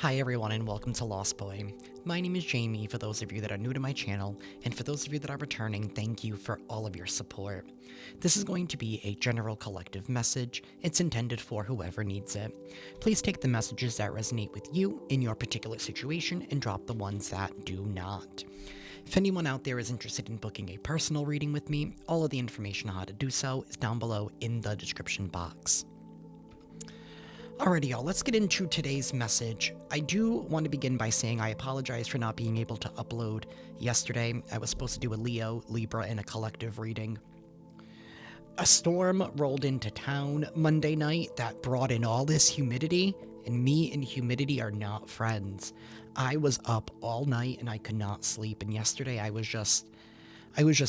Hi everyone and welcome to Lost Boy. My name is Jamie for those of you that are new to my channel, and for those of you that are returning, thank you for all of your support. This is going to be a general collective message. It's intended for whoever needs it. Please take the messages that resonate with you in your particular situation and drop the ones that do not. If anyone out there is interested in booking a personal reading with me, all of the information on how to do so is down below in the description box. Alrighty, y'all, let's get into today's message. I do want to begin by saying I apologize for not being able to upload yesterday. I was supposed to do a Leo, Libra, and a collective reading. A storm rolled into town Monday night that brought in all this humidity, and me and humidity are not friends. I was up all night and I could not sleep, and yesterday I was just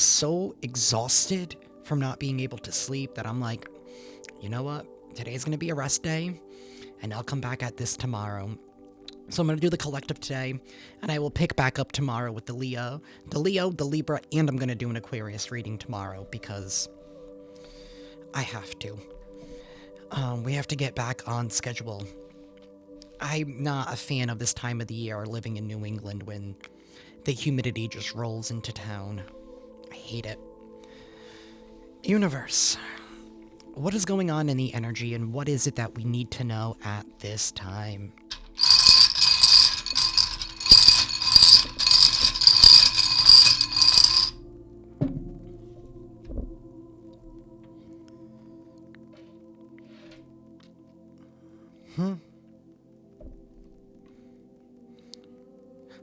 so exhausted from not being able to sleep that I'm like, you know what? Today's going to be a rest day, and I'll come back at this tomorrow. So I'm going to do the collective today, and I will pick back up tomorrow with the Leo, the Libra, and I'm going to do an Aquarius reading tomorrow because I have to. We have to get back on schedule. I'm not a fan of this time of the year living in New England when the humidity just rolls into town. I hate it. Universe. What is going on in the energy, and what is it that we need to know at this time?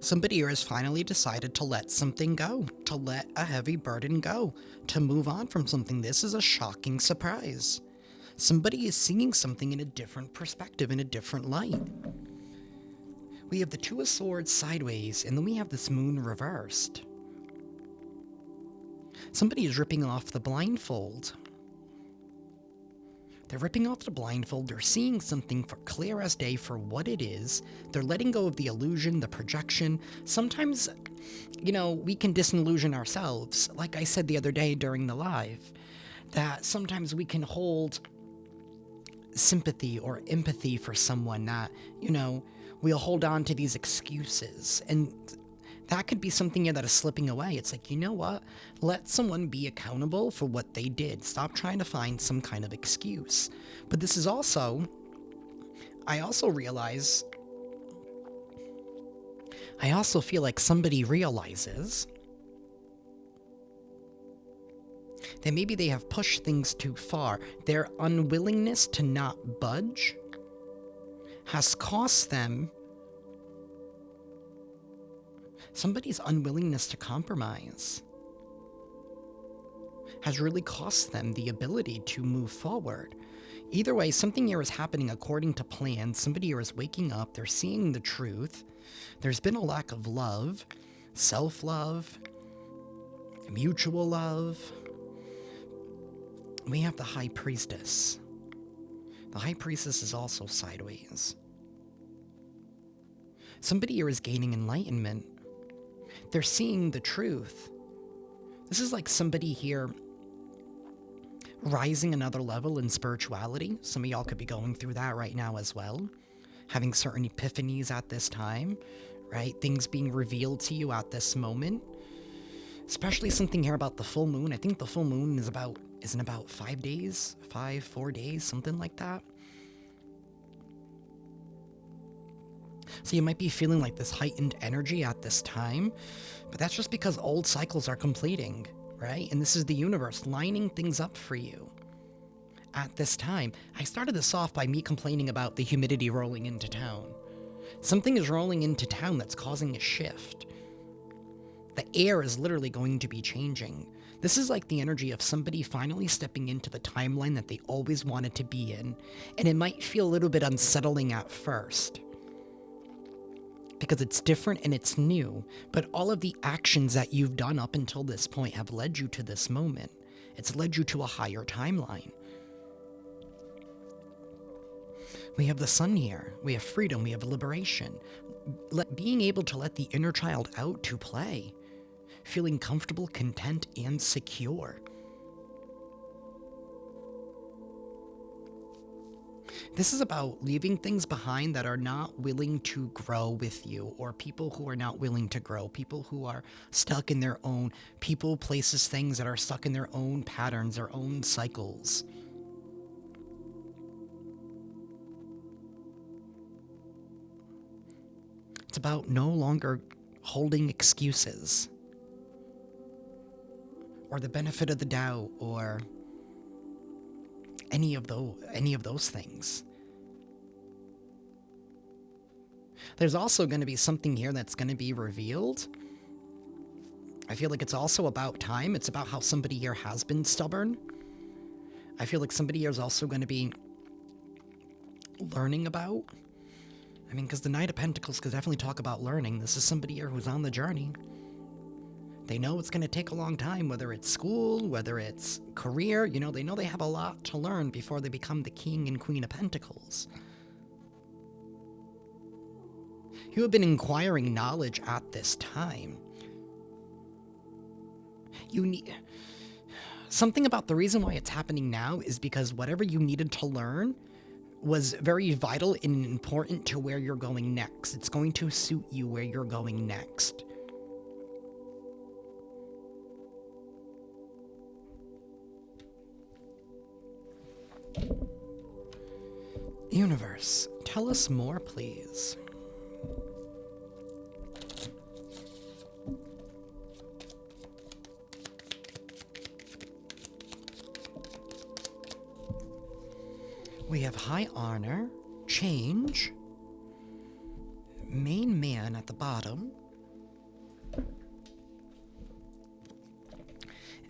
Somebody here has finally decided to let something go, to let a heavy burden go, to move on from something. This is a shocking surprise. Somebody is seeing something in a different perspective, in a different light. We have the Two of Swords sideways, and then we have this moon reversed. Somebody is ripping off the blindfold. They're ripping off the blindfold, they're seeing something for clear as day for what it is. They're letting go of the illusion, the projection. Sometimes, we can disillusion ourselves. Like I said the other day during the live, that sometimes we can hold sympathy or empathy for someone that, we'll hold on to these excuses. And that could be something that is slipping away. It's like, you know what? Let someone be accountable for what they did. Stop trying to find some kind of excuse. But this is also, I also feel like somebody realizes that maybe they have pushed things too far. Their unwillingness to not budge has cost them. Somebody's unwillingness to compromise has really cost them the ability to move forward. Either way, something here is happening according to plan. Somebody here is waking up. They're seeing the truth. There's been a lack of love, self-love, mutual love. We have the High Priestess. The High Priestess is also sideways. Somebody here is gaining enlightenment. They're seeing the truth. This is like somebody here rising another level in spirituality. Some of y'all could be going through that right now as well. Having certain epiphanies at this time, right? Things being revealed to you at this moment. Especially something here about the full moon. I think the full moon is in about 5 days, 4 days, something like that. So you might be feeling like this heightened energy at this time, but that's just because old cycles are completing, right? And this is the universe lining things up for you at this time. I started this off by me complaining about the humidity rolling into town. Something is rolling into town that's causing a shift. The air is literally going to be changing. This is like the energy of somebody finally stepping into the timeline that they always wanted to be in, and it might feel a little bit unsettling at first, because it's different and it's new, but all of the actions that you've done up until this point have led you to this moment. It's led you to a higher timeline. We have the sun here. We have freedom. We have liberation. Being able to let the inner child out to play. Feeling comfortable, content, and secure. This is about leaving things behind that are not willing to grow with you, or people who are not willing to grow, people who are stuck in their own, people, places, things that are stuck in their own patterns, their own cycles. It's about no longer holding excuses or the benefit of the doubt or any of those things. There's also going to be something here that's going to be revealed. I feel like it's also about time. It's about how somebody here has been stubborn. I feel like somebody here is also going to be learning about. I mean, because the Knight of Pentacles could definitely talk about learning. This is somebody here who's on the journey. They know it's going to take a long time, whether it's school, whether it's career. You know, they know they have a lot to learn before they become the King and Queen of Pentacles. You have been acquiring knowledge at this time. You need... Something about the reason why it's happening now is because whatever you needed to learn was very vital and important to where you're going next. It's going to suit you where you're going next. Universe, tell us more, please. We have high honor, change, main man at the bottom,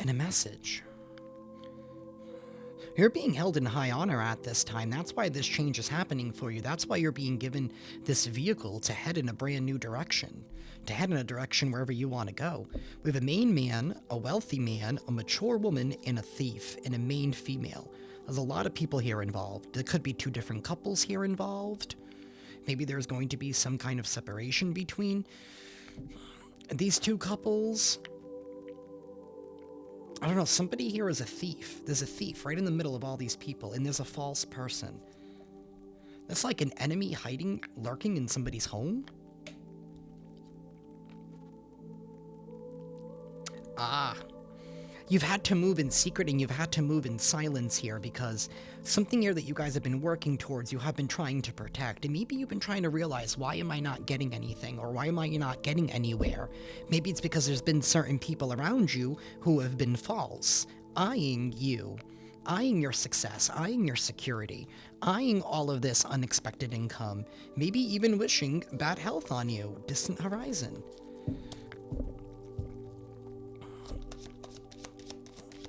and a message. You're being held in high honor at this time. That's why this change is happening for you. That's why you're being given this vehicle to head in a brand new direction, to head in a direction wherever you want to go. We have a main man, a wealthy man, a mature woman, and a thief, and a main female. There's a lot of people here involved. There could be two different couples here involved. Maybe there's going to be some kind of separation between these two couples. I don't know, somebody here is a thief. There's a thief right in the middle of all these people, and there's a false person. That's like an enemy hiding, lurking in somebody's home. Ah. You've had to move in secret and you've had to move in silence here because something here that you guys have been working towards, you have been trying to protect. And maybe you've been trying to realize, why am I not getting anything? Or why am I not getting anywhere? Maybe it's because there's been certain people around you who have been false, eyeing you, eyeing your success, eyeing your security, eyeing all of this unexpected income, maybe even wishing bad health on you, distant horizon.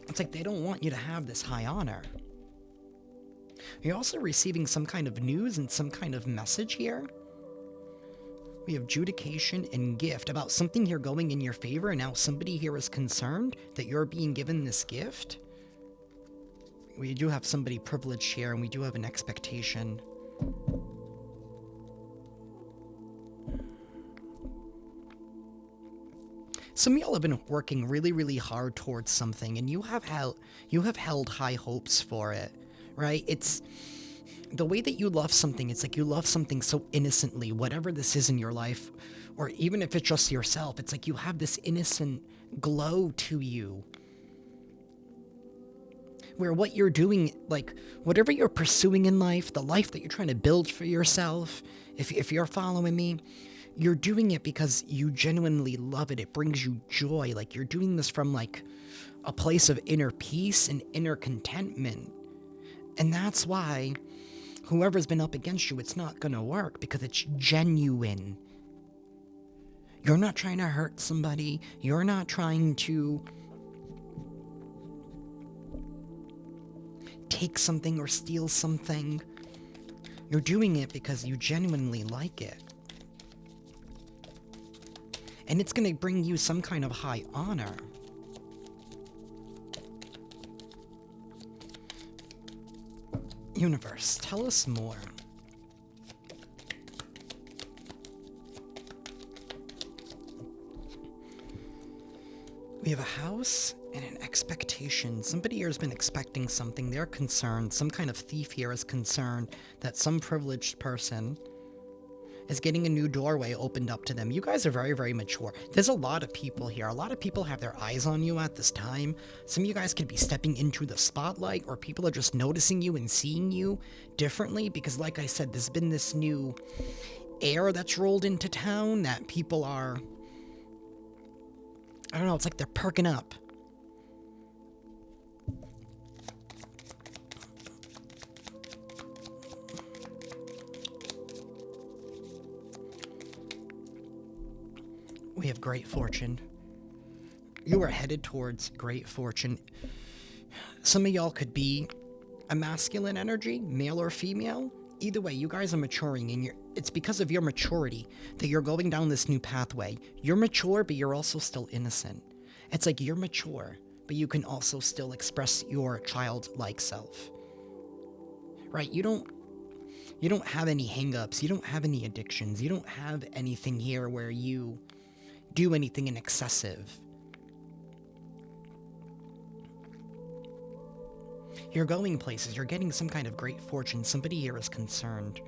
It's like they don't want you to have this high honor. You're also receiving some kind of news and some kind of message here. We have adjudication and gift about something here going in your favor, and now somebody here is concerned that you're being given this gift. We do have somebody privileged here, and we do have an expectation. Some of y'all have been working really, really hard towards something, and you have held high hopes for it, right? It's the way that you love something. It's like you love something so innocently, whatever this is in your life, or even if it's just yourself. It's like you have this innocent glow to you, where what you're doing, like whatever you're pursuing in life, the life that you're trying to build for yourself, if you're following me, you're doing it because you genuinely love it. It brings you joy. Like you're doing this from like a place of inner peace and inner contentment. And that's why whoever's been up against you, it's not going to work because it's genuine. You're not trying to hurt somebody. You're not trying to take something or steal something. You're doing it because you genuinely like it. And it's going to bring you some kind of high honor. Universe, tell us more. We We have a house and an expectation. Somebody here has been expecting something. They're concerned. Some kind of thief here is concerned that some privileged person is getting a new doorway opened up to them. You guys are very, very mature. There's a lot of people here. A lot of people have their eyes on you at this time. Some of you guys could be stepping into the spotlight, or people are just noticing you and seeing you differently because, like I said, there's been this new air that's rolled into town that people are, I don't know, it's like they're perking up. We have great fortune. You are headed towards great fortune. Some of y'all could be a masculine energy, male or female. Either way, you guys are maturing, and it's because of your maturity that you're going down this new pathway. You're mature, but you're also still innocent. It's like you're mature, but you can also still express your childlike self. Right? You don't have any hang-ups. You don't have any addictions. You don't have anything here where you do anything in excessive. You're going places. You're getting some kind of great fortune. Somebody here is concerned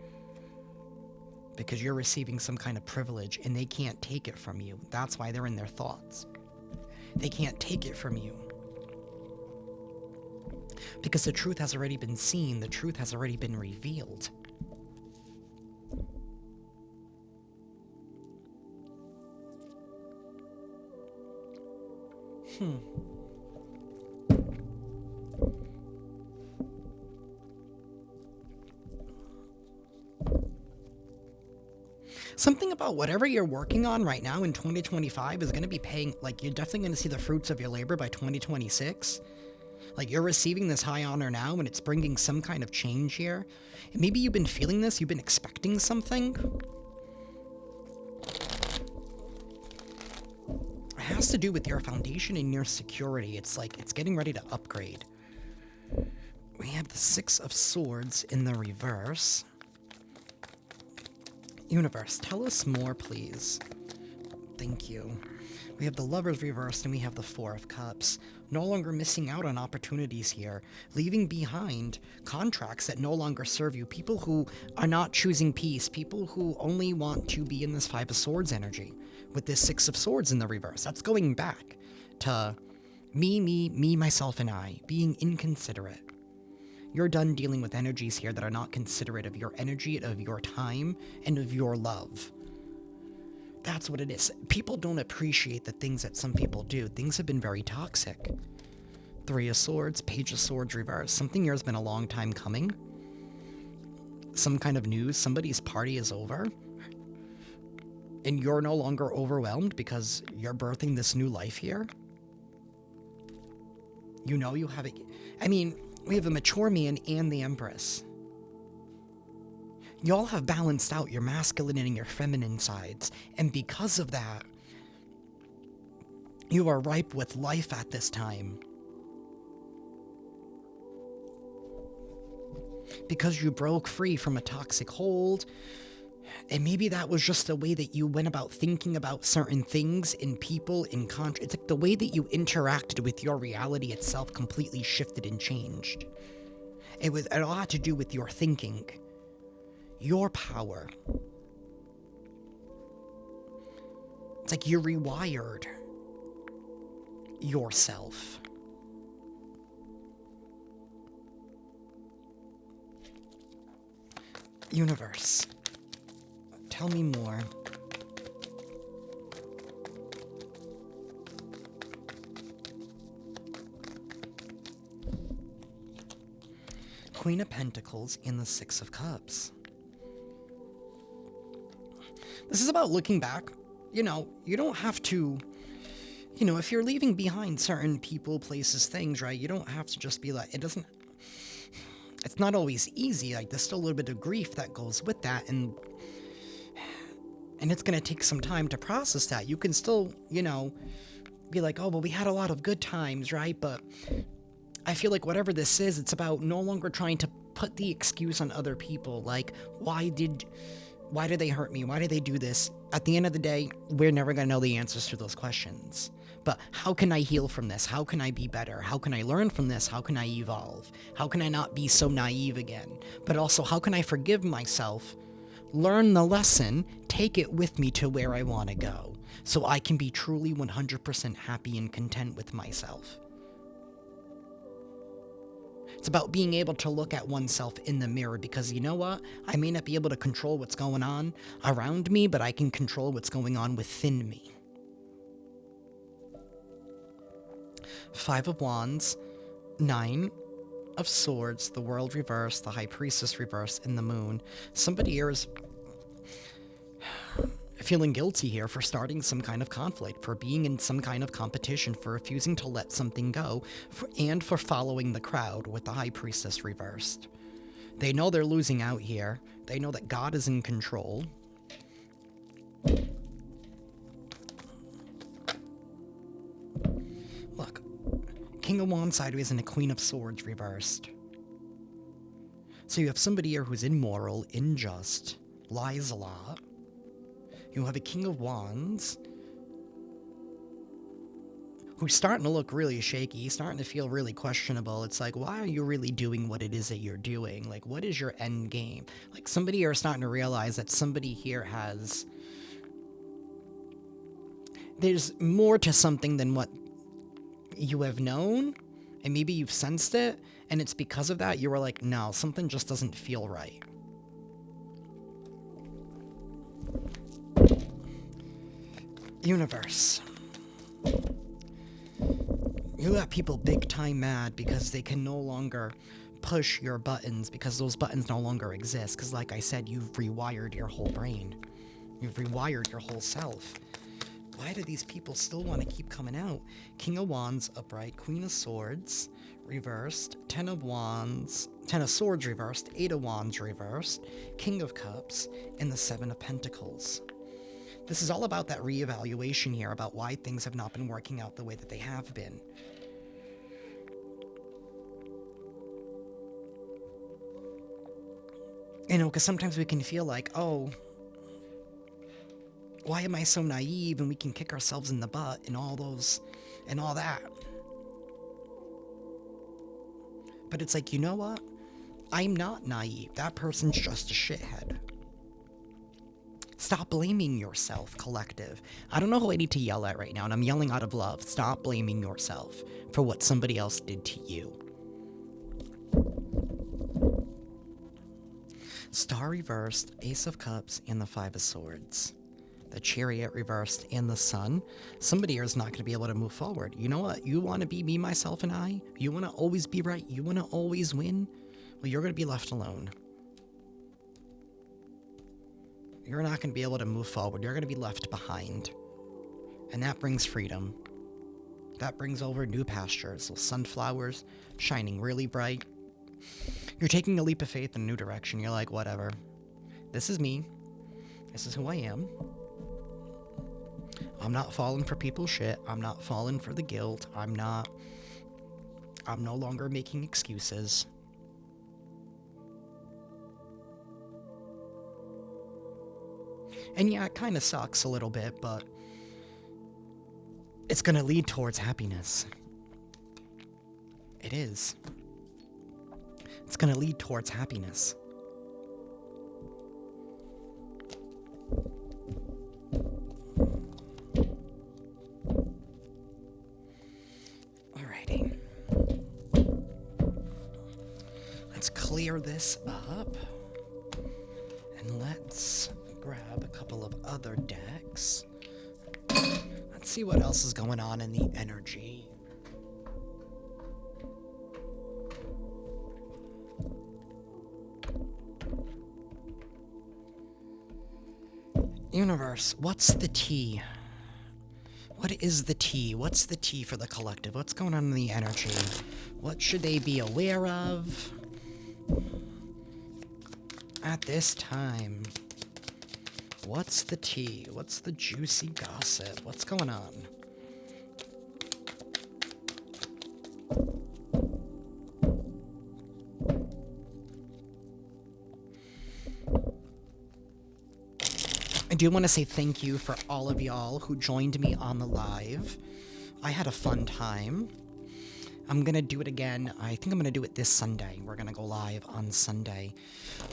because you're receiving some kind of privilege and they can't take it from you. That's why they're in their thoughts. They can't take it from you because the truth has already been seen. The truth has already been revealed. Something about whatever you're working on right now in 2025 is going to be paying, like, you're definitely going to see the fruits of your labor by 2026. Like, you're receiving this high honor now, and it's bringing some kind of change here. And maybe you've been feeling this, you've been expecting something. It has to do with your foundation and your security. It's like it's getting ready to upgrade. We have the Six of Swords in the reverse. Universe, tell us more, please. Thank you. We have the Lovers reversed, and we have the Four of Cups. No longer missing out on opportunities here. Leaving behind contracts that no longer serve you. People who are not choosing peace. People who only want to be in this Five of Swords energy. With this Six of Swords in the reverse. That's going back to me, myself, and I. Being inconsiderate. You're done dealing with energies here that are not considerate of your energy, of your time, and of your love. That's what it is. People don't appreciate the things that some people do. Things have been very toxic. Three of Swords, Page of Swords reverse. Something here has been a long time coming. Some kind of news. Somebody's party is over. And you're no longer overwhelmed because you're birthing this new life here. You know you have it. I mean, we have a mature man and the Empress. Y'all have balanced out your masculine and your feminine sides. And because of that, you are ripe with life at this time. Because you broke free from a toxic hold. And maybe that was just the way that you went about thinking about certain things in people, in it's like the way that you interacted with your reality itself completely shifted and changed. It all had to do with your thinking, your power. It's like you rewired yourself. Universe. Tell me more. Queen of Pentacles in the Six of Cups. This is about looking back. You know, you don't have to, you know, if you're leaving behind certain people, places, things, right? You don't have to just be like, it's not always easy. Like, there's still a little bit of grief that goes with that, and it's going to take some time to process that. You can still, you know, be like, oh, well, we had a lot of good times, right? But I feel like whatever this is, it's about no longer trying to put the excuse on other people. Like, why did they hurt me? Why did they do this? At the end of the day, we're never going to know the answers to those questions. But how can I heal from this? How can I be better? How can I learn from this? How can I evolve? How can I not be so naive again? But also, how can I forgive myself, learn the lesson, take it with me to where I want to go, so I can be truly 100% happy and content with myself? It's about being able to look at oneself in the mirror, because you know what? I may not be able to control what's going on around me, but I can control what's going on within me. Five of Wands, Nine of Swords, the World reversed, the High Priestess reversed, and the Moon. Somebody here is feeling guilty here for starting some kind of conflict, for being in some kind of competition, for refusing to let something go, and for following the crowd with the High Priestess reversed. They know they're losing out here. They know that God is in control. Look, King of Wands sideways and a Queen of Swords reversed. So you have somebody here who's immoral, unjust, lies a lot. You have a King of Wands who's starting to look really shaky. He's starting to feel really questionable. It's like, why are you really doing what it is that you're doing? Like, what is your end game? Like, somebody here is starting to realize that somebody here has... There's more to something than what you have known, and maybe you've sensed it, and it's because of that you were like, no, something just doesn't feel right. Universe. You got people big time mad because they can no longer push your buttons, because those buttons no longer exist, because like I said, you've rewired your whole brain. You've rewired your whole self. Why do these people still want to keep coming out? King of Wands upright, Queen of Swords reversed, Ten of Swords reversed, Eight of Wands reversed, King of Cups, and the Seven of Pentacles. This is all about that reevaluation here, about why things have not been working out the way that they have been. You know, because sometimes we can feel like, oh, why am I so naive? And we can kick ourselves in the butt and all that. But it's like, you know what? I'm not naive. That person's just a shithead. Stop blaming yourself, collective. I don't know who I need to yell at right now, and I'm yelling out of love. Stop blaming yourself for what somebody else did to you. Star reversed, Ace of Cups, and the Five of Swords. The Chariot reversed, and the Sun. Somebody here is not going to be able to move forward. You know what? You want to be me, myself, and I? You want to always be right? You want to always win? Well, you're going to be left alone. You're not going to be able to move forward. You're going to be left behind. And that brings freedom. That brings over new pastures. Those sunflowers shining really bright. You're taking a leap of faith in a new direction. You're like, whatever. This is me. This is who I am. I'm not falling for people's shit. I'm not falling for the guilt. I'm no longer making excuses. And yeah, it kind of sucks a little bit, but it's going to lead towards happiness. It is. It's going to lead towards happiness. Alrighty. Let's clear this up. And let's grab a couple of other decks. Let's see what else is going on in the energy. Universe, what's the tea? What is the tea? What's the tea for the collective? What's going on in the energy? What should they be aware of at this time? What's the tea? What's the juicy gossip? What's going on? I do want to say thank you for all of y'all who joined me on the live. I had a fun time. I'm gonna do it again. I think I'm gonna do it this Sunday. We're gonna go live on Sunday.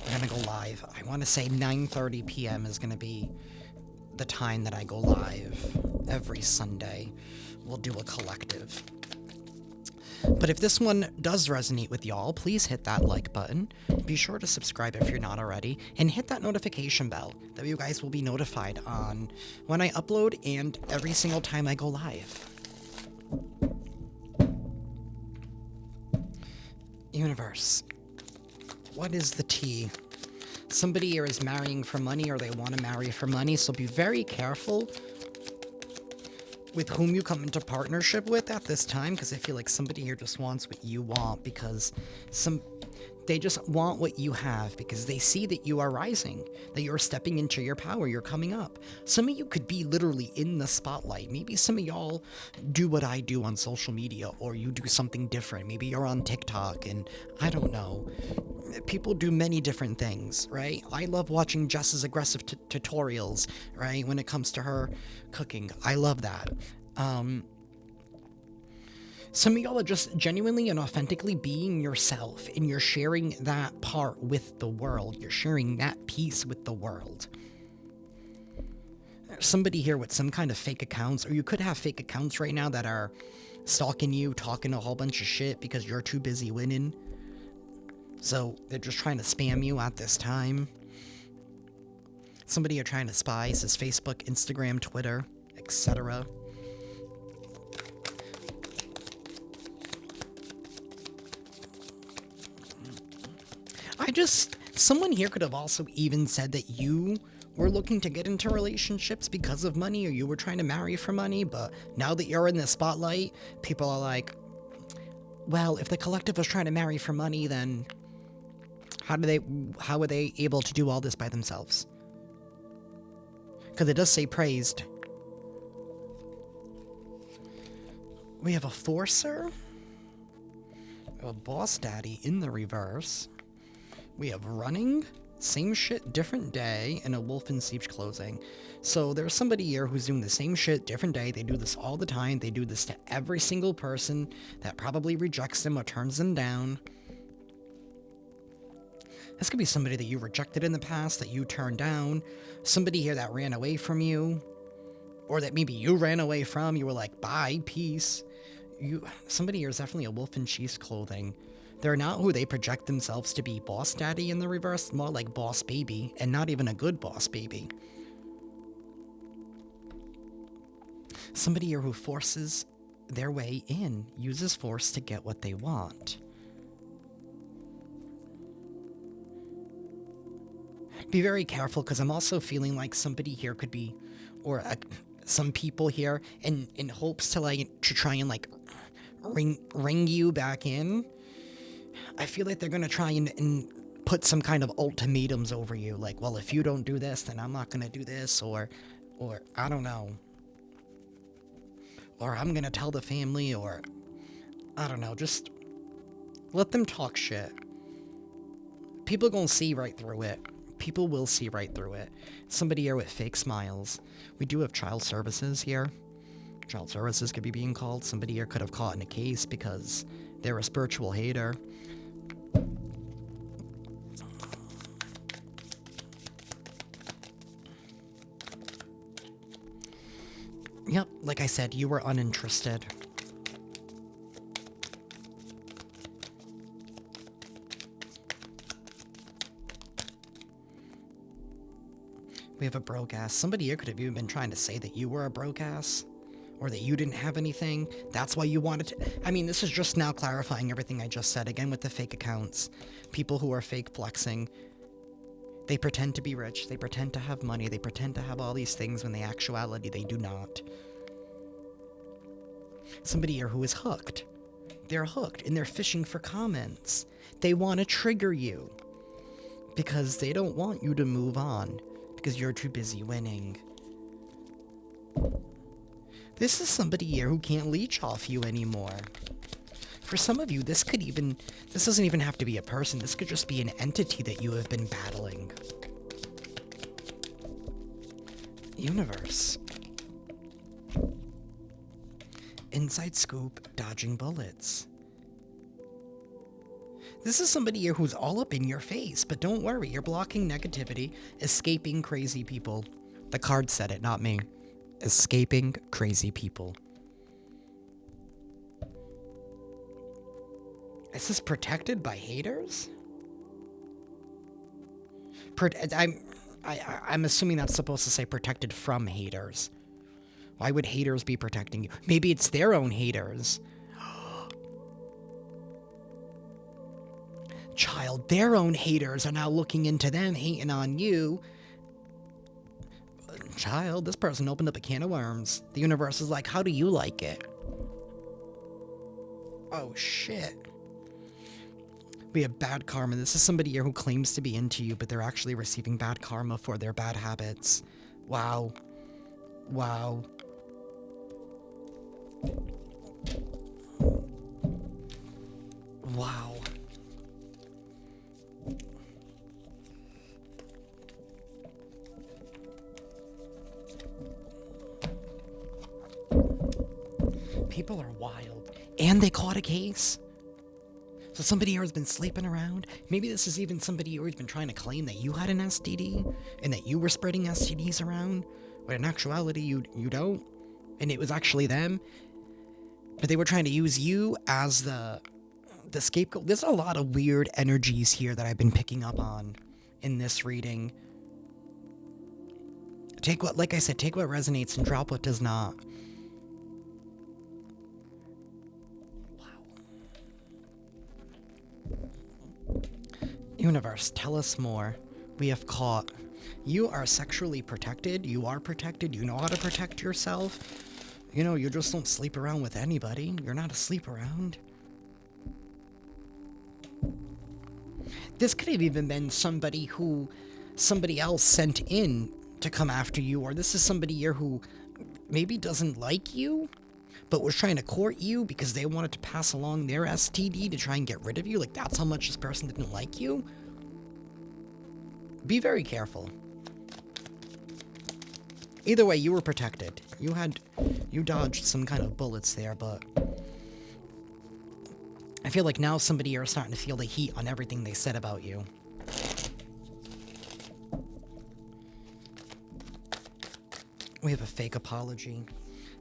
We're gonna go live. I want to say 9:30 p.m. is gonna be the time that I go live every Sunday. We'll do a collective. But if this one does resonate with y'all, please hit that like button. Be sure to subscribe if you're not already, and hit that notification bell. That you guys will be notified on when I upload and every single time I go live. Universe, what is the tea? Somebody here is marrying for money, or they want to marry for money, so be very careful with whom you come into partnership with at this time, because I feel like somebody here just wants what you want, because they just want what you have, because they see that you are rising, that you're stepping into your power, you're coming up. Some of you could be literally in the spotlight. Maybe some of y'all do what I do on social media, or you do something different. Maybe you're on TikTok, and I don't know. People do many different things, right? I love watching Jess's aggressive tutorials, right? When it comes to her cooking, I love that. Some of y'all are just genuinely and authentically being yourself, and you're sharing that part with the world. You're sharing that piece with the world. Somebody here with some kind of fake accounts, or you could have fake accounts right now that are stalking you, talking a whole bunch of shit because you're too busy winning. So they're just trying to spam you at this time. Somebody you're trying to spy says Facebook, Instagram, Twitter, etc. Someone here could have also even said that you were looking to get into relationships because of money, or you were trying to marry for money, but now that you're in the spotlight, people are like, well, if the collective was trying to marry for money, then how were they able to do all this by themselves? Because it does say praised. We have a forcer, a boss daddy in the reverse. We have running, same shit, different day, and a wolf in sheep's clothing. So there's somebody here who's doing the same shit, different day. They do this all the time. They do this to every single person that probably rejects them or turns them down. This could be somebody that you rejected in the past, that you turned down. Somebody here that ran away from you. Or that maybe you ran away from. You were like, bye, peace. Somebody here is definitely a wolf in sheep's clothing. They're not who they project themselves to be. Boss daddy in the reverse, more like boss baby, and not even a good boss baby. Somebody here who forces their way in, uses force to get what they want. Be very careful, because I'm also feeling like somebody here could be, or some people here, in hopes to try and ring you back in. I feel like they're gonna try and put some kind of ultimatums over you, like, well, if you don't do this, then I'm not gonna do this, or I don't know, or I'm gonna tell the family, or I don't know. Just let them talk shit. People gonna see right through it. People will see right through it. Somebody here with fake smiles. We do have child services here. Child services could be being called. Somebody here could have caught in a case because they're a spiritual hater. Yep, like I said, you were uninterested. We have a broke ass. Somebody here could have even been trying to say that you were a broke ass, or that you didn't have anything. That's why you wanted to. I mean, this is just now clarifying everything I just said. Again, with the fake accounts. People who are fake flexing. They pretend to be rich. They pretend to have money. They pretend to have all these things when in actuality they do not. Somebody here who is hooked. They're hooked, and they're fishing for comments. They want to trigger you. Because they don't want you to move on. Because you're too busy winning. This is somebody here who can't leech off you anymore. For some of you, this doesn't even have to be a person. This could just be an entity that you have been battling. Universe. Inside scoop, dodging bullets. This is somebody here who's all up in your face, but don't worry, you're blocking negativity, escaping crazy people. The card said it, not me. Escaping crazy people. Is this protected by haters? I'm assuming that's supposed to say protected from haters. Why would haters be protecting you? Maybe it's their own haters. Child, their own haters are now looking into them, hating on you. Child, this person opened up a can of worms. The universe is like, how do you like it? Oh, shit. We have bad karma. This is somebody here who claims to be into you, but they're actually receiving bad karma for their bad habits. Wow. Wow. Wow. People are wild. And they caught a case. So somebody here has been sleeping around. Maybe this is even somebody who's been trying to claim that you had an STD and that you were spreading STDs around, but in actuality you don't, and it was actually them. But they were trying to use you as the scapegoat. There's a lot of weird energies here that I've been picking up on in this reading. Take what, like I said, take what resonates and drop what does not. Universe, tell us more. We have caught. You are sexually protected. You are protected. You know how to protect yourself. You know, you just don't sleep around with anybody. You're not a sleep around. This could have even been somebody who somebody else sent in to come after you, or this is somebody here who maybe doesn't like you, but was trying to court you because they wanted to pass along their STD to try and get rid of you. Like, that's how much this person didn't like you. Be very careful. Either way, you were protected. You dodged some kind of bullets there, but I feel like now somebody here is starting to feel the heat on everything they said about you. We have a fake apology.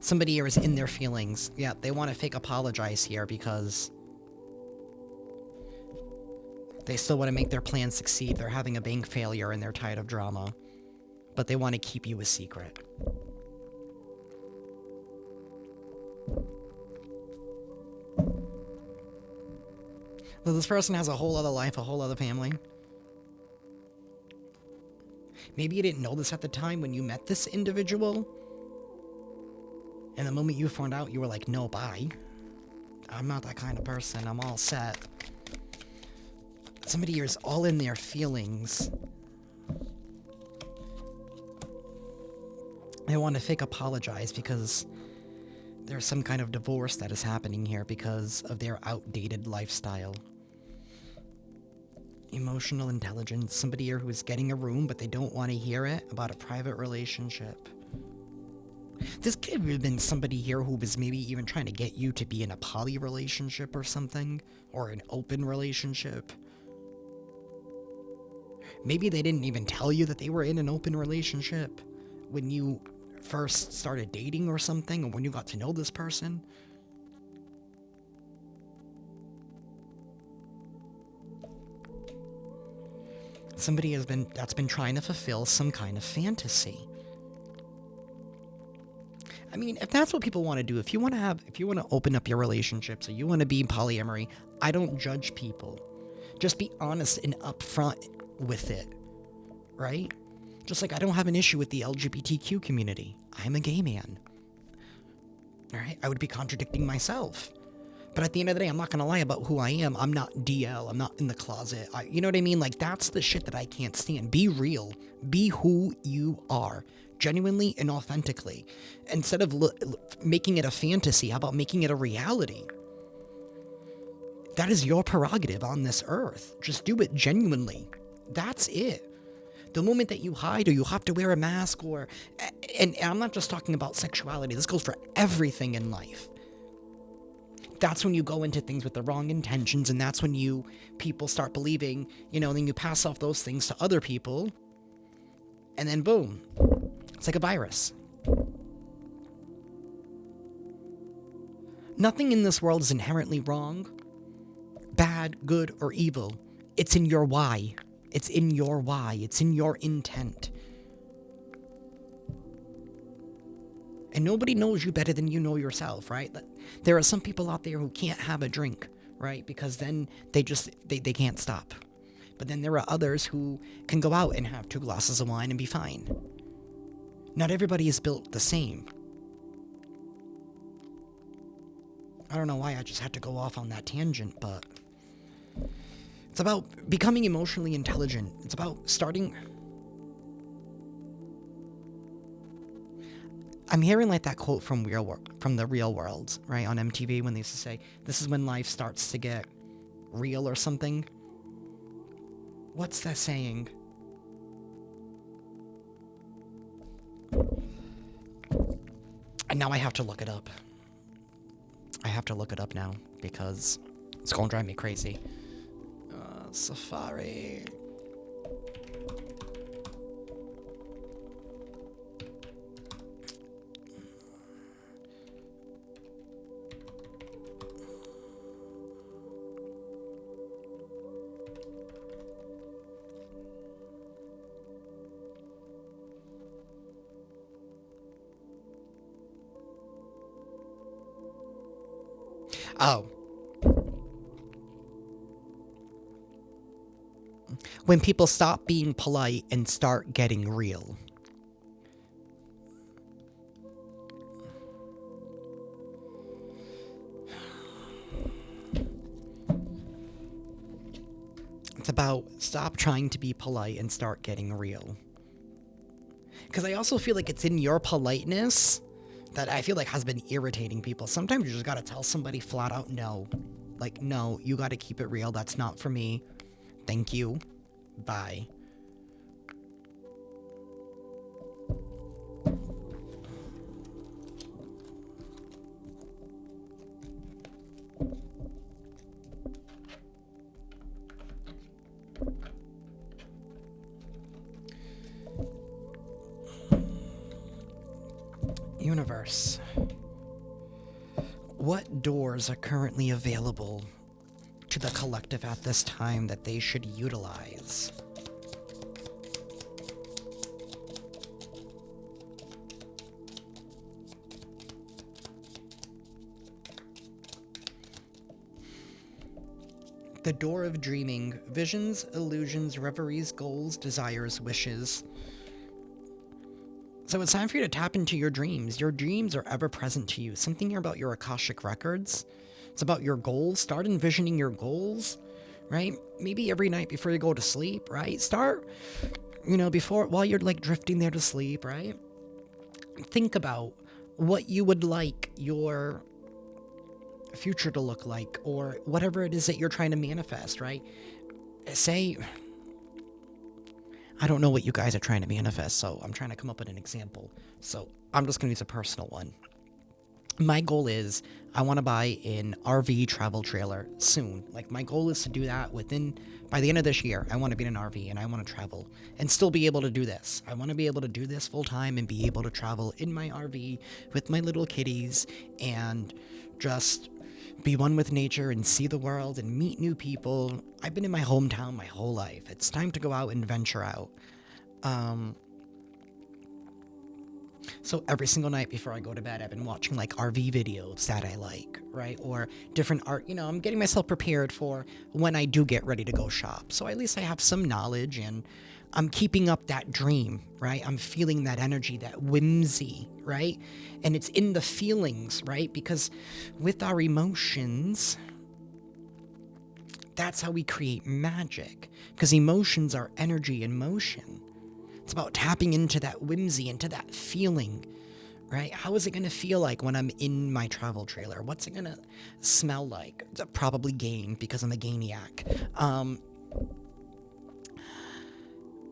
Somebody here is in their feelings. Yeah, they want to fake apologize here because they still want to make their plan succeed. They're having a bank failure and they're tired of drama. But they want to keep you a secret. So this person has a whole other life, a whole other family. Maybe you didn't know this at the time when you met this individual. And the moment you found out, you were like, no, bye. I'm not that kind of person. I'm all set. Somebody here is all in their feelings. They want to fake apologize because there's some kind of divorce that is happening here because of their outdated lifestyle. Emotional intelligence. Somebody here who is getting a room, but they don't want to hear it about a private relationship. This could have been somebody here who was maybe even trying to get you to be in a poly relationship or something, or an open relationship. Maybe they didn't even tell you that they were in an open relationship when you first started dating or something, or when you got to know this person. Somebody that's been trying to fulfill some kind of fantasy. I mean, if that's what people want to do, if you want to open up your relationships, or you want to be polyamory, I don't judge people. Just be honest and upfront with it, right? Just like I don't have an issue with the LGBTQ community. I'm a gay man. All right? I would be contradicting myself. But at the end of the day, I'm not going to lie about who I am. I'm not DL. I'm not in the closet. You know what I mean? Like, that's the shit that I can't stand. Be real. Be who you are. Genuinely and authentically. Instead of making it a fantasy, how about making it a reality? That is your prerogative on this earth. Just do it genuinely. That's it. The moment that you hide, or you have to wear a mask, or... And I'm not just talking about sexuality. This goes for everything in life. that's when you go into things with the wrong intentions, and that's when people start believing, then you pass off those things to other people, and then boom, it's like a virus. Nothing in this world is inherently wrong, bad, good, or evil. It's in your why. It's in your why. It's in your intent. And nobody knows you better than you know yourself, right? There are some people out there who can't have a drink, right? Because then they can't stop. But then there are others who can go out and have 2 glasses of wine and be fine. Not everybody is built the same. I don't know why I just had to go off on that tangent, but it's about becoming emotionally intelligent. It's about starting... I'm hearing like that quote from the Real World, right, on MTV, when they used to say, this is when life starts to get real or something. What's that saying? And now I have to look it up. I have to look it up now because it's going to drive me crazy. Safari. Oh. When people stop being polite and start getting real. It's about stop trying to be polite and start getting real. Because I also feel like it's in your politeness that I feel like has been irritating people. Sometimes you just gotta tell somebody flat out no. Like, no, you gotta keep it real. That's not for me. Thank you. Bye. Universe. What doors are currently available to the collective at this time that they should utilize? The door of dreaming. Visions, illusions, reveries, goals, desires, wishes. So it's time for you to tap into your dreams. Your dreams are ever present to you. Something about your Akashic records. It's about your goals. Start envisioning your goals, right? Maybe every night before you go to sleep, right? Start, while you're like drifting there to sleep, right? Think about what you would like your future to look like, or whatever it is that you're trying to manifest, right? Say... I don't know what you guys are trying to manifest, so I'm trying to come up with an example. So I'm just going to use a personal one. My goal is I want to buy an RV travel trailer soon. Like, my goal is to do that by the end of this year. I want to be in an RV and I want to travel and still be able to do this. I want to be able to do this full time and be able to travel in my RV with my little kitties and just be one with nature and see the world and meet new people. I've been in my hometown my whole life. It's time to go out and venture out. So every single night before I go to bed, I've been watching like RV videos that I like, right? Or different art, I'm getting myself prepared for when I do get ready to go shop. So at least I have some knowledge and I'm keeping up that dream, right? I'm feeling that energy, that whimsy, right? And it's in the feelings, right? Because with our emotions, that's how we create magic. Because emotions are energy in motion. It's about tapping into that whimsy, into that feeling, right? How is it going to feel like when I'm in my travel trailer? What's it going to smell like? Probably gain, because I'm a gainiac.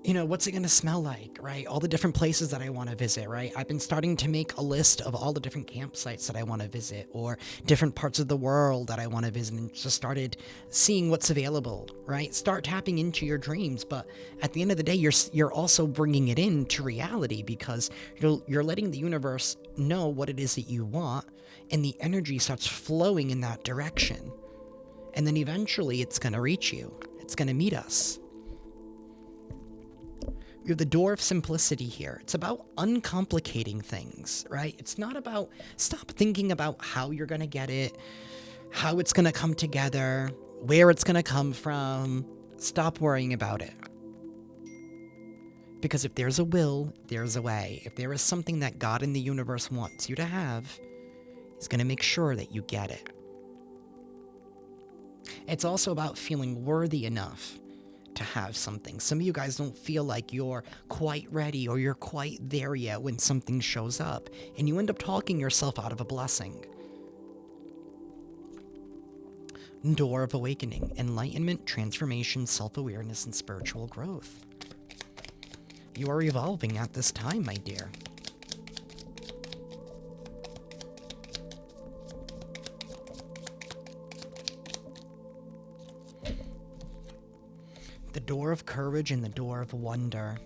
What's it going to smell like, right? All the different places that I want to visit, right? I've been starting to make a list of all the different campsites that I want to visit or different parts of the world that I want to visit and just started seeing what's available, right? Start tapping into your dreams, but at the end of the day, you're also bringing it into reality because you're letting the universe know what it is that you want, and the energy starts flowing in that direction. And then eventually it's going to reach you. It's going to meet us. You have the door of simplicity here. It's about uncomplicating things, right? It's not about, stop thinking about how you're going to get it, how it's going to come together, where it's going to come from. Stop worrying about it. Because if there's a will, there's a way. If there is something that God in the universe wants you to have, He's going to make sure that you get it. It's also about feeling worthy enough to have something. Some of you guys don't feel like you're quite ready or you're quite there yet when something shows up, and you end up talking yourself out of a blessing. Door of awakening, enlightenment, transformation, self-awareness, and spiritual growth. You are evolving at this time, my dear. The door of courage and the door of wonder.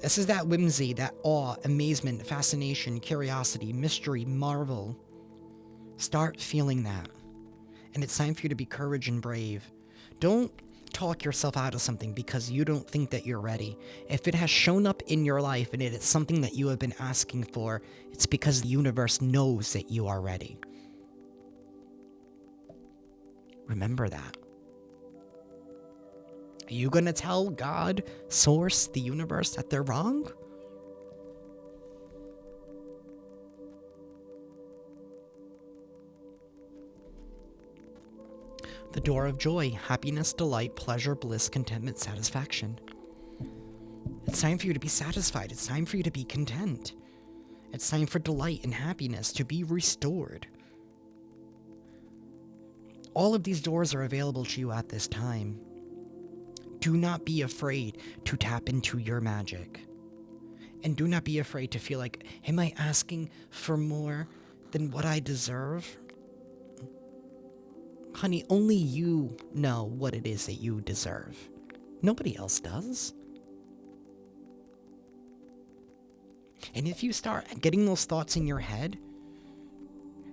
This is that whimsy, that awe, amazement, fascination, curiosity, mystery, marvel. Start feeling that. And it's time for you to be courage and brave. Don't talk yourself out of something because you don't think that you're ready. If it has shown up in your life and it is something that you have been asking for, it's because the universe knows that you are ready. Remember that. Are you gonna tell God, Source, the universe that they're wrong? The door of joy, happiness, delight, pleasure, bliss, contentment, satisfaction. It's time for you to be satisfied. It's time for you to be content. It's time for delight and happiness to be restored. All of these doors are available to you at this time. Do not be afraid to tap into your magic. And do not be afraid to feel like, am I asking for more than what I deserve? Honey, only you know what it is that you deserve. Nobody else does. And if you start getting those thoughts in your head,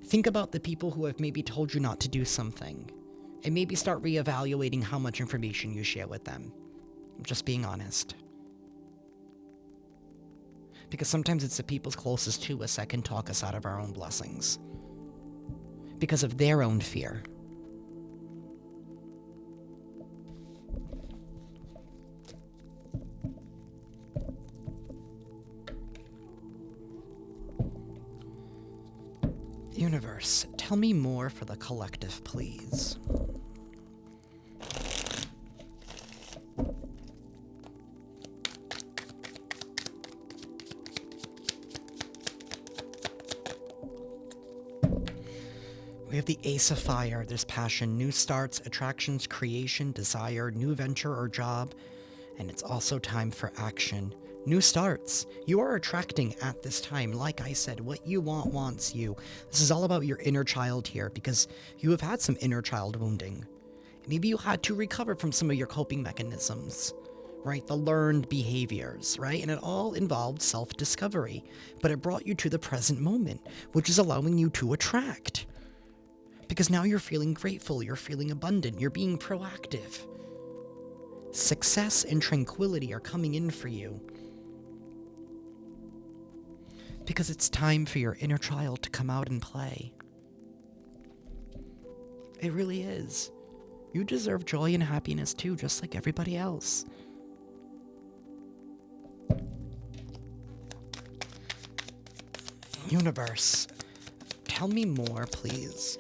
think about the people who have maybe told you not to do something. And maybe start reevaluating how much information you share with them. I'm just being honest. Because sometimes it's the people closest to us that can talk us out of our own blessings. Because of their own fear. Universe, tell me more for the collective, please. We have the Ace of Fire. There's passion, new starts, attractions, creation, desire, new venture or job. And it's also time for action. New starts. You are attracting at this time, like I said, what you want wants you. This is all about your inner child here, because you have had some inner child wounding. Maybe you had to recover from some of your coping mechanisms, right? The learned behaviors, right? And it all involved self-discovery, but it brought you to the present moment, which is allowing you to attract. Because now you're feeling grateful, you're feeling abundant, you're being proactive. Success and tranquility are coming in for you. Because it's time for your inner child to come out and play. It really is. You deserve joy and happiness too, just like everybody else. Universe, tell me more, please.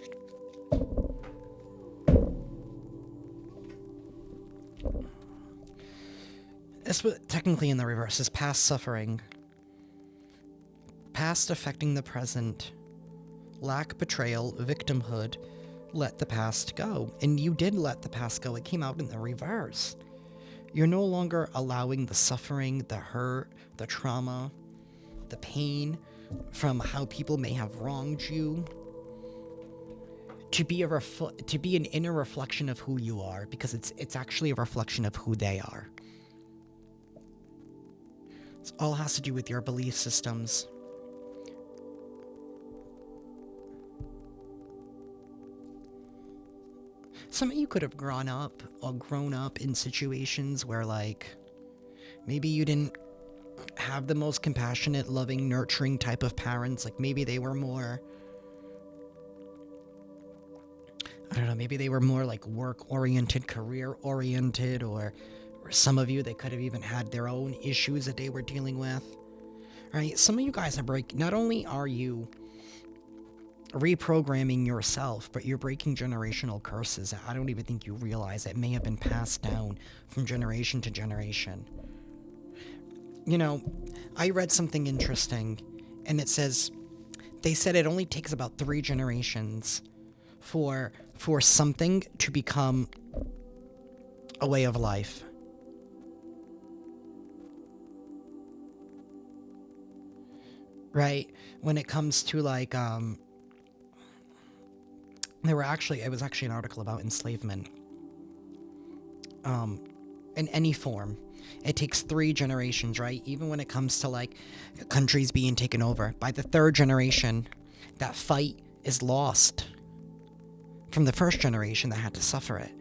This was technically in the reverse. Is past suffering. Past affecting the present. Lack, betrayal, victimhood. Let the past go. And you did let the past go. It came out in the reverse. You're no longer allowing the suffering, the hurt, the trauma, the pain from how people may have wronged you to be an inner reflection of who you are, because it's actually a reflection of who they are. It all has to do with your belief systems. Some of you could have grown up in situations where, like, maybe you didn't have the most compassionate, loving, nurturing type of parents. Like, maybe they were more, I don't know, maybe they were more like work-oriented, career-oriented, or some of you, they could have even had their own issues that they were dealing with. Right? Some of you guys are not only are you reprogramming yourself, but you're breaking generational curses that I don't even think you realize that may have been passed down from generation to generation. You know, I read something interesting, and they said it only takes about 3 generations for something to become a way of life. Right? When it comes to, like, it was actually an article about enslavement. In any form. It takes 3 generations, right? Even when it comes to, like, countries being taken over. By the 3rd generation, that fight is lost from the 1st generation that had to suffer it.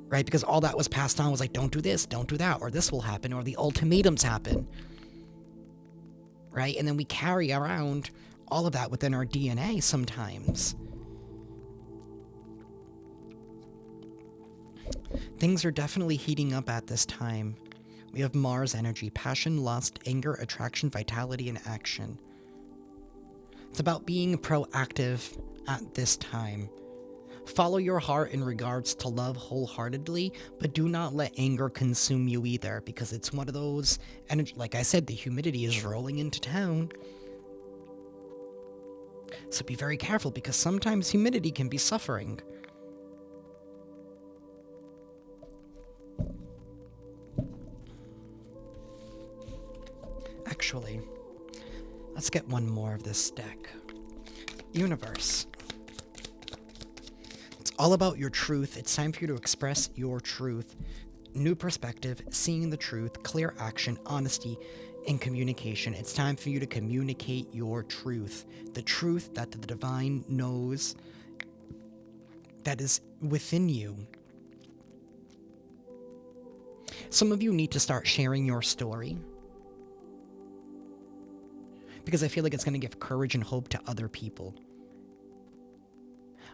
Right? Because all that was passed on was like, don't do this, don't do that, or this will happen, or the ultimatums happen. Right? And then we carry around all of that within our DNA sometimes. Things are definitely heating up at this time. We have Mars energy, passion, lust, anger, attraction, vitality, and action. It's about being proactive at this time. Follow your heart in regards to love wholeheartedly, but do not let anger consume you either, because it's one of those energy. Like I said, the humidity is rolling into town. So be very careful, because sometimes humidity can be suffering. Actually, let's get one more of this deck. Universe. It's all about your truth. It's time for you to express your truth. New perspective, seeing the truth, clear action, honesty, and communication. It's time for you to communicate your truth. The truth that the divine knows that is within you. Some of you need to start sharing your story, because I feel like it's going to give courage and hope to other people.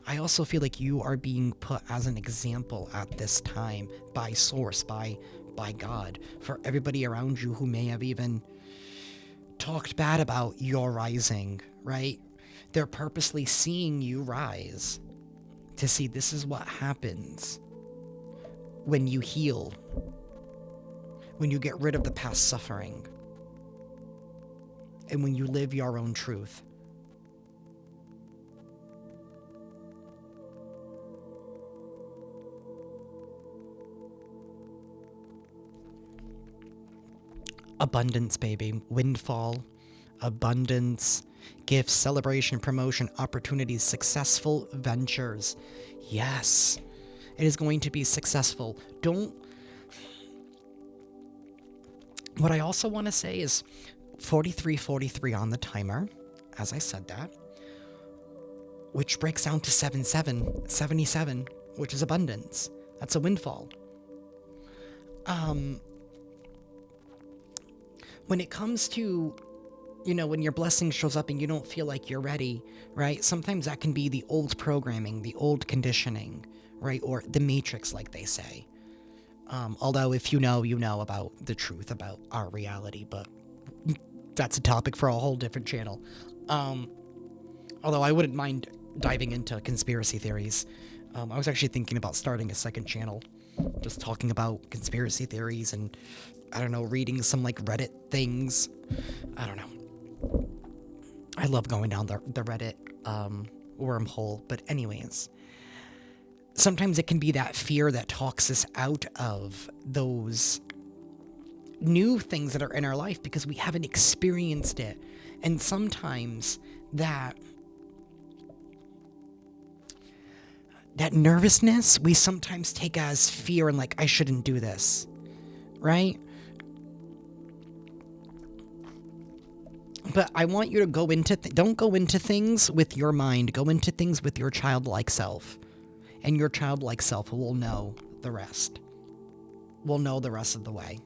I also feel like you are being put as an example at this time by Source, by God, for everybody around you who may have even talked bad about your rising, right? They're purposely seeing you rise to see this is what happens when you heal, when you get rid of the past suffering, and when you live your own truth. Abundance, baby. Windfall. Abundance. Gifts, celebration, promotion, opportunities, successful ventures. Yes. It is going to be successful. What I also want to say is 4343 on the timer, as I said that, which breaks down to 77, which is abundance. That's a windfall. When it comes to, when your blessing shows up and you don't feel like you're ready, right? Sometimes that can be the old programming, the old conditioning, right? Or the matrix, like they say. Although if you know about the truth about our reality, but that's a topic for a whole different channel. Although I wouldn't mind diving into conspiracy theories. I was actually thinking about starting a second channel, just talking about conspiracy theories and, I don't know, reading some, like, Reddit things. I don't know. I love going down the Reddit wormhole. But anyways, sometimes it can be that fear that talks us out of those new things that are in our life because we haven't experienced it. And sometimes that nervousness we sometimes take as fear and like, I shouldn't do this, right? But I want you to go into don't go into things with your mind. Go into things with your childlike self. And your childlike self will know the rest. Will know the rest of the way.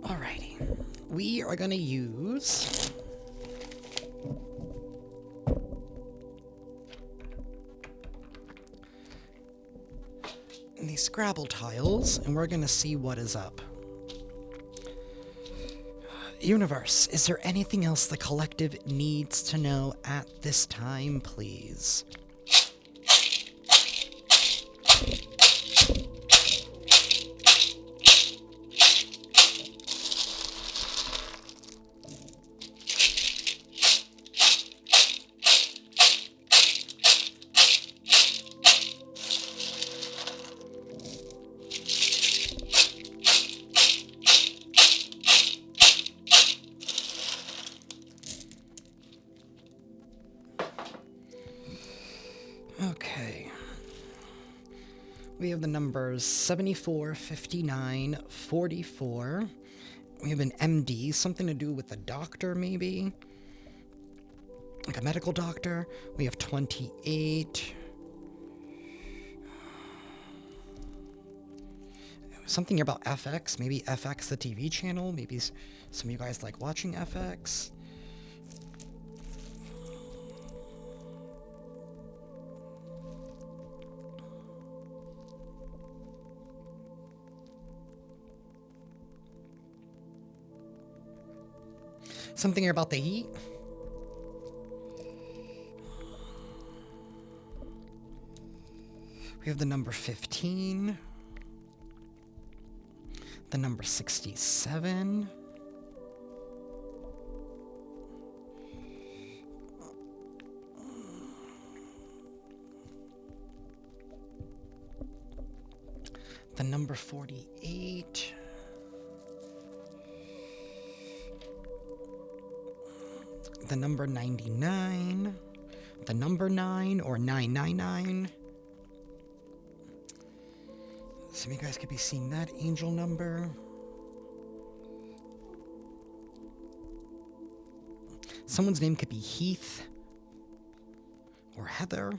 Alrighty. We are going to use these Scrabble tiles, and we're going to see what is up. Universe, is there anything else the collective needs to know at this time, please? Okay. We have the numbers 74, 59, 44. We have an MD, something to do with a doctor, maybe? Like a medical doctor. We have 28. Something about FX, maybe FX, the TV channel. Maybe some of you guys like watching FX. Something about the Heat. We have the number 15. The number 67. The number 48. The number 99, the number 9 or 999. Some of you guys could be seeing that angel number. Someone's name could be Heath or Heather.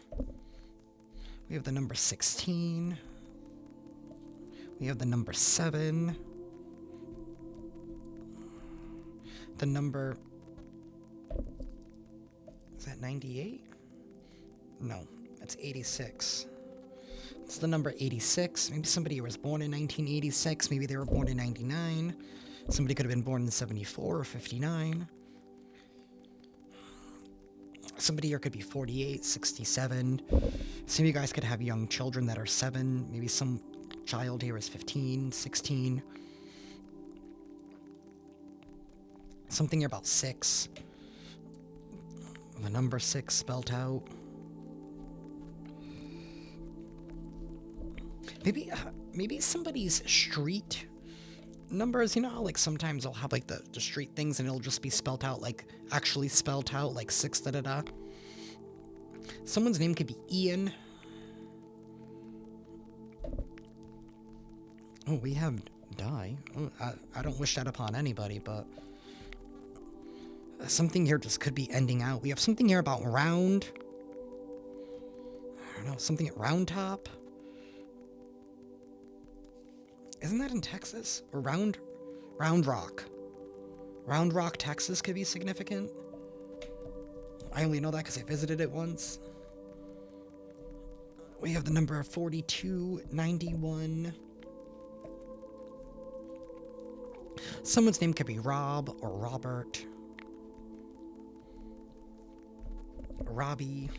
We have the number 16. We have the number 7. The number... Is that 98? No, that's 86. It's the number 86. Maybe somebody was born in 1986. Maybe they were born in 99. Somebody could have been born in 74 or 59. Somebody here could be 48, 67. Some of you guys could have young children that are 7. Maybe some child here is 15, 16. Something here about 6. The number 6 spelt out. Maybe somebody's street numbers, you know how like sometimes I'll have like the street things and it'll just be spelt out, like actually spelt out, like 6 da-da-da. Someone's name could be Ian. Oh, we have die. Oh, I don't wish that upon anybody, but something here just could be ending out. We have something here about round. I don't know, something at Round Top. Isn't that in Texas? Or Round Rock? Round Rock, Texas could be significant. I only know that because I visited it once. We have the number 4291. Someone's name could be Rob or Robert. Robbie.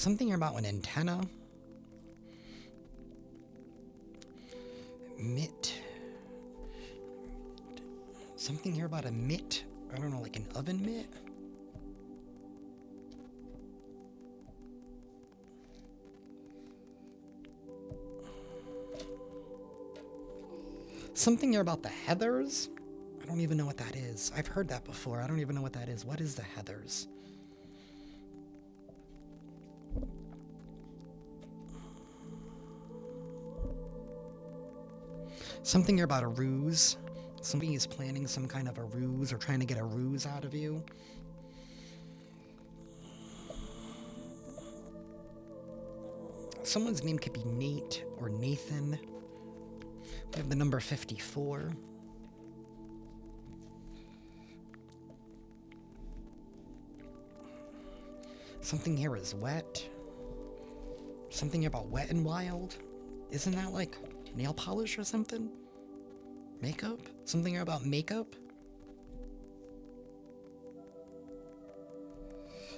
Something about an antenna. Mitt. Something here about a mitt. I don't know, like an oven mitt? Something here about the Heathers? I don't even know what that is. I've heard that before. I don't even know what that is. What is the Heathers? Something here about a ruse. Somebody is planning some kind of a ruse or trying to get a ruse out of you. Someone's name could be Nate or Nathan. We have the number 54. Something here is wet. Something about Wet and Wild. Isn't that like nail polish or something? Makeup? Something here about makeup?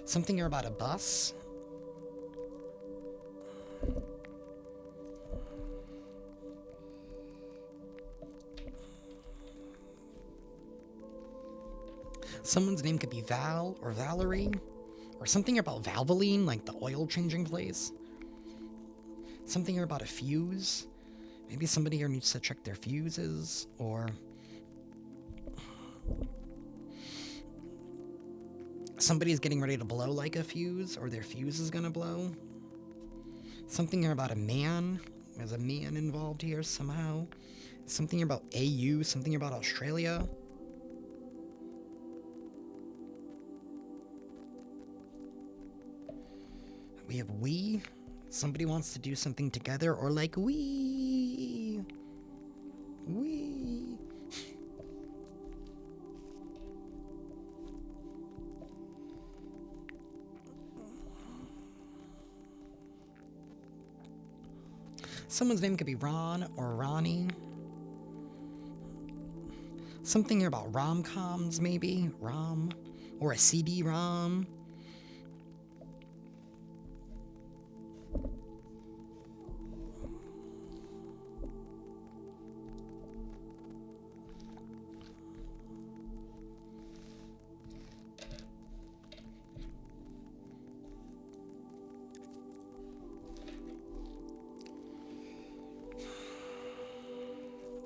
Something here about a bus? Someone's name could be Val or Valerie. Or something about Valvoline, like the oil changing place. Something here about a fuse. Maybe somebody here needs to check their fuses, or somebody's getting ready to blow like a fuse, or their fuse is gonna blow. Something here about a man. There's a man involved here somehow. Something about AU, something about Australia. We have we. Somebody wants to do something together, or like we. Someone's name could be Ron or Ronnie. Something here about rom-coms, maybe? Rom. Or a CD-ROM.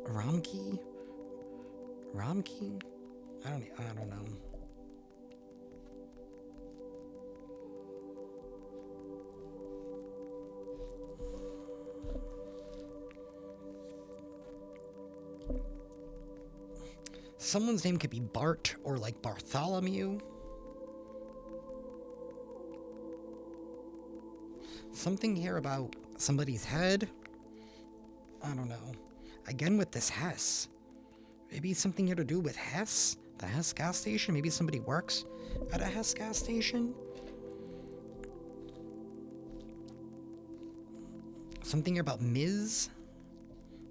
Romkey? Romkey? I don't know. Someone's name could be Bart or like Bartholomew. Something here about somebody's head. I don't know. Again with this Hess. Maybe something here to do with Hess? The Hess gas station? Maybe somebody works at a Hess gas station? Something here about Miz?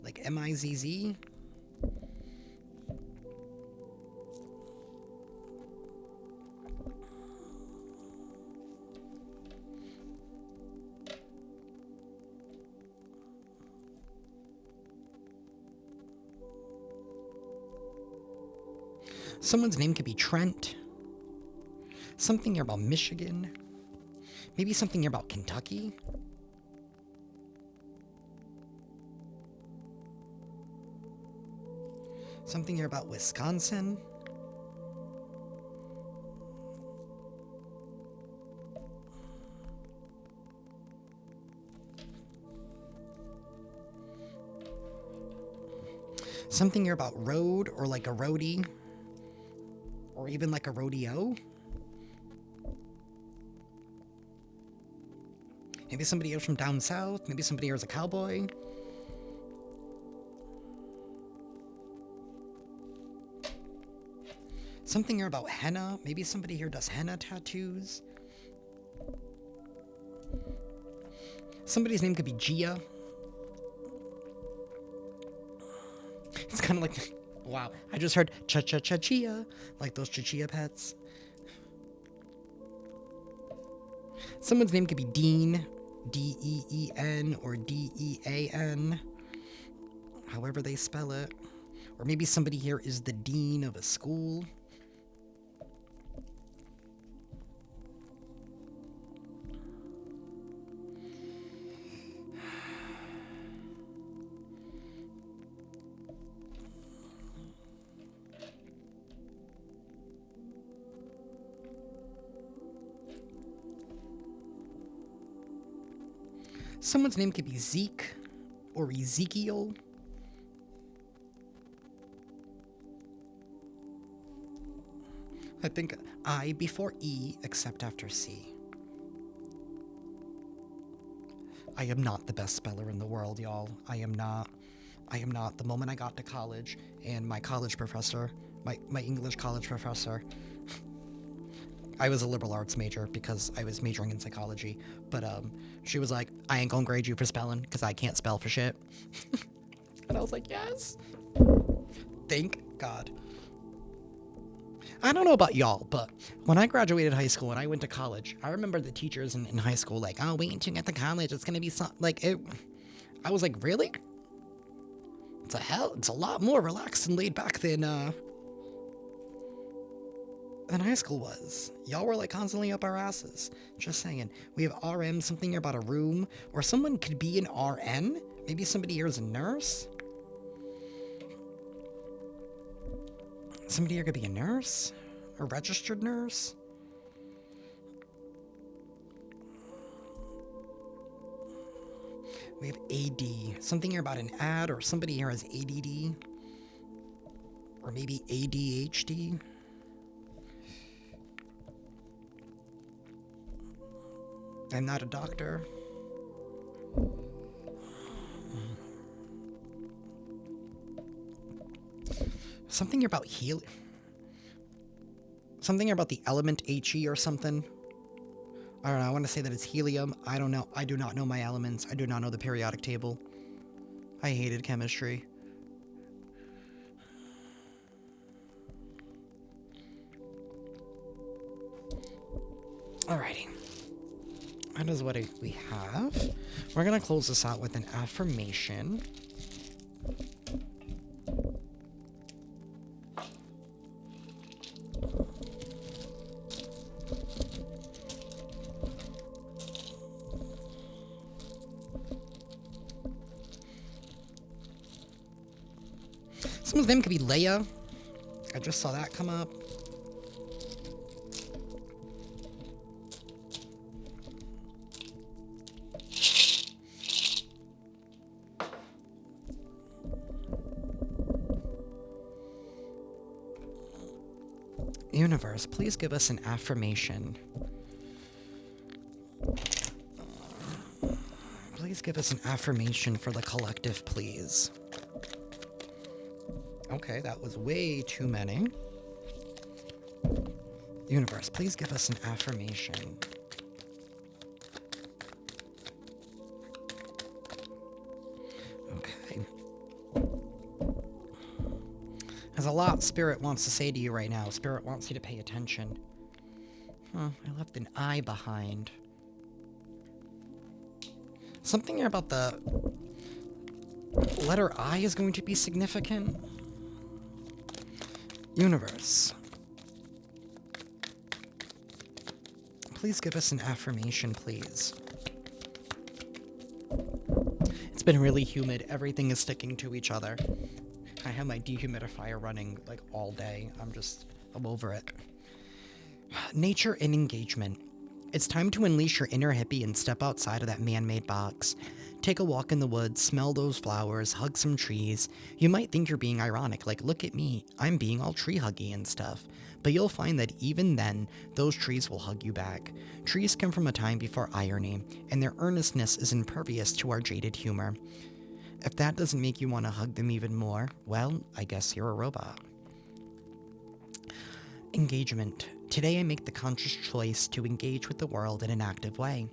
Like M-I-Z-Z? Someone's name could be Trent. Something here about Michigan. Maybe something here about Kentucky. Something here about Wisconsin. Something here about road or like a roadie. Or even like a rodeo. Maybe somebody else from down south. Maybe somebody here is a cowboy. Something here about henna. Maybe somebody here does henna tattoos. Somebody's name could be Gia. It's kind of like... Wow, I just heard cha-cha-cha-chia, like those cha-chia pets. Someone's name could be Dean, Deen, or Dean, however they spell it. Or maybe somebody here is the dean of a school. Someone's name could be Zeke or Ezekiel. I think I before E except after C. I am not the best speller in the world, y'all. I am not. The moment I got to college and my college professor, my English college professor, I was a liberal arts major because I was majoring in psychology, but she was like, I ain't gonna grade you for spelling because I can't spell for shit. And I was like, yes. Thank God. I don't know about y'all, but when I graduated high school and I went to college, I remember the teachers in high school like, oh, wait until you get to college. It's going to be like it. I was like, really? It's a lot more relaxed and laid back than high school was. Y'all were like constantly up our asses. Just saying. We have RM, something about a room, or someone could be an RN. Maybe somebody here is a nurse. Somebody here could be a nurse? A registered nurse? We have AD. Something here about an ad, or somebody here has ADD. Or maybe ADHD. I'm not a doctor. Something about something about the element He or something. I don't know. I want to say that it's helium. I don't know. I do not know my elements. I do not know the periodic table. I hated chemistry. Alrighty. That is what we have. We're going to close this out with an affirmation. Someone's name could be Leia. I just saw that come up. Universe, please give us an affirmation. Please give us an affirmation for the collective, please. Okay, that was way too many. Universe, please give us an affirmation. Okay. There's a lot Spirit wants to say to you right now. Spirit wants you to pay attention. Huh, I left an I behind. Something here about the letter I is going to be significant. Universe, please give us an affirmation, please. It's been really humid. Everything is sticking to each other. I have my dehumidifier running like all day. I'm over it. Nature and engagement. It's time to unleash your inner hippie and step outside of that man-made box. Take a walk in the woods, smell those flowers, hug some trees. You might think you're being ironic, like, look at me, I'm being all tree huggy and stuff. But you'll find that even then, those trees will hug you back. Trees come from a time before irony, and their earnestness is impervious to our jaded humor. If that doesn't make you want to hug them even more, well, I guess you're a robot. Engagement. Today I make the conscious choice to engage with the world in an active way.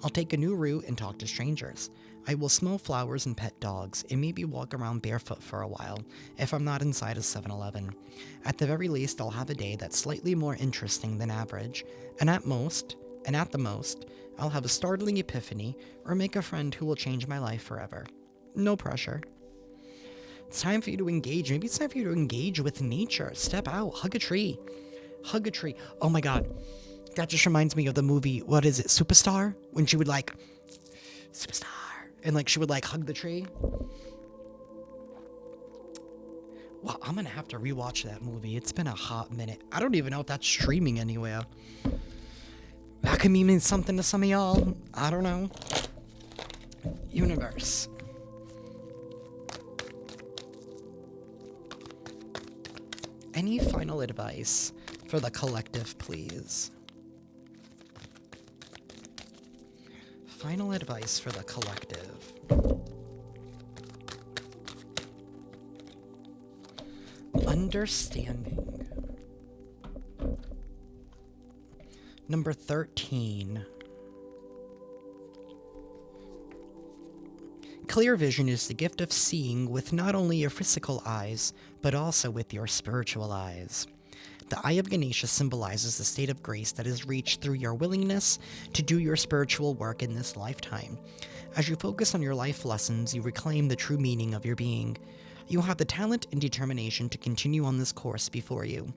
I'll take a new route and talk to strangers. I will smell flowers and pet dogs, and maybe walk around barefoot for a while, if I'm not inside a 7-Eleven. At the very least, I'll have a day that's slightly more interesting than average, and at most, And at the most, I'll have a startling epiphany or make a friend who will change my life forever. No pressure. It's time for you to engage. Maybe it's time for you to engage with nature. Step out, hug a tree. Hug a tree. Oh my god. That just reminds me of the movie, what is it, Superstar? When she would like, Superstar. And like she would like hug the tree. Well, I'm gonna have to rewatch that movie. It's been a hot minute. I don't even know if that's streaming anywhere. That could mean something to some of y'all. I don't know. Universe. Any final advice for the collective, please? Final advice for the collective. Understanding. Number 13. Clear vision is the gift of seeing with not only your physical eyes, but also with your spiritual eyes. The eye of Ganesha symbolizes the state of grace that is reached through your willingness to do your spiritual work in this lifetime. As you focus on your life lessons, you reclaim the true meaning of your being. You have the talent and determination to continue on this course before you.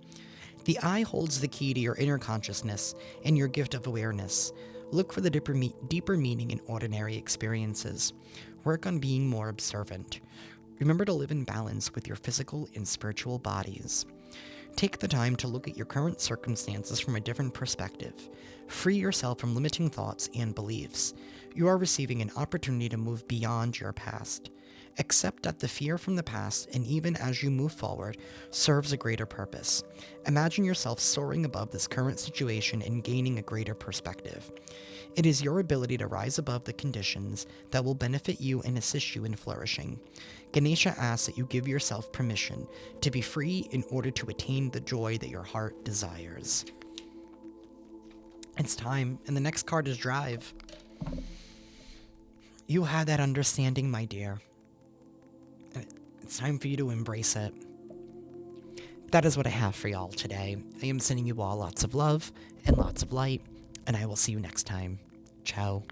The eye holds the key to your inner consciousness and your gift of awareness. Look for the deeper meaning in ordinary experiences. Work on being more observant. Remember to live in balance with your physical and spiritual bodies. Take the time to look at your current circumstances from a different perspective. Free yourself from limiting thoughts and beliefs. You are receiving an opportunity to move beyond your past. Accept that the fear from the past, and even as you move forward, serves a greater purpose. Imagine yourself soaring above this current situation and gaining a greater perspective. It is your ability to rise above the conditions that will benefit you and assist you in flourishing. Ganesha asks that you give yourself permission to be free in order to attain the joy that your heart desires. It's time, and the next card is Drive. You have that understanding, my dear. It's time for you to embrace it. That is what I have for y'all today. I am sending you all lots of love and lots of light, and I will see you next time. Ciao.